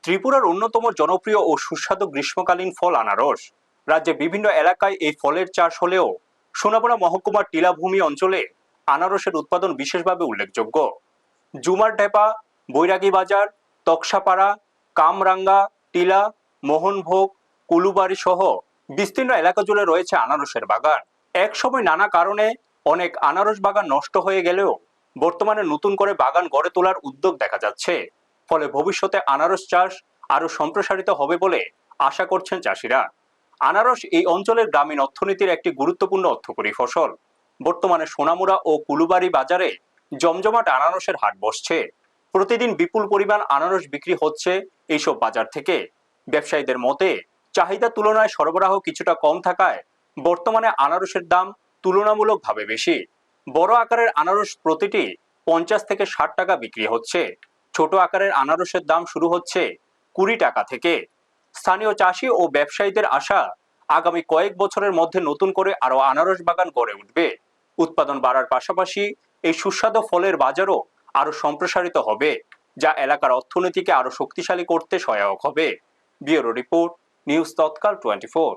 ত্রিপুরার অন্যতম জনপ্রিয় ও সুস্বাদু গ্রীষ্মকালীন ফল আনারস। রাজ্যে বিভিন্ন এলাকায় এই ফলের চাষ হলেও সোনামুড়া মহকুমার টিলাভূমি অঞ্চলে আনারসের উৎপাদন বিশেষভাবে উল্লেখযোগ্য। জুমার ঢেপা, বৈরাগী বাজার, তক্সাপাড়া, কামরাঙ্গা, টিলা, মোহনভোগ, কুলুবাড়ি সহ বিস্তীর্ণ এলাকা জুড়ে রয়েছে আনারসের বাগান। এক সময় নানা কারণে অনেক আনারস বাগান নষ্ট হয়ে গেলেও বর্তমানে নতুন করে বাগান গড়ে তোলার উদ্যোগ দেখা যাচ্ছে। ফলে ভবিষ্যতে আনারস চাষ আরো সম্প্রসারিত হবে বলে আশা করছেন চাষিরা। আনারস এই অঞ্চলের গ্রামীণ অর্থনীতির একটি গুরুত্বপূর্ণ অর্থকরী ফসল। বর্তমানে সোনামুড়া ও কুলুবাড়ি বাজারে জমজমাট আনারসের হাট বসছে। প্রতিদিন বিপুল পরিমাণ আনারস বিক্রি হচ্ছে এইসব বাজার থেকে। ব্যবসায়ীদের মতে চাহিদার তুলনায় সরবরাহ কিছুটা কম থাকায় বর্তমানে আনারসের দাম তুলনামূলকভাবে বেশি। বড় আকারের আনারস প্রতিটি 50 থেকে 60 টাকা বিক্রি হচ্ছে। ছোট আকারের আনারসের দাম শুরু হচ্ছে 20 টাকা থেকে। স্থানীয় চাষি ও ব্যবসায়ীদের আশা, আগামী কয়েক বছরের মধ্যে নতুন করে আরো আনারস বাগান গড়ে উঠবে। উৎপাদন বাড়ার পাশাপাশি এই সুস্বাদু ফলের বাজারও আরো সম্প্রসারিত হবে, যা এলাকার অর্থনীতিকে আরো শক্তিশালী করতে সহায়ক হবে। ব্যুরো রিপোর্ট, নিউজ তৎকাল 24।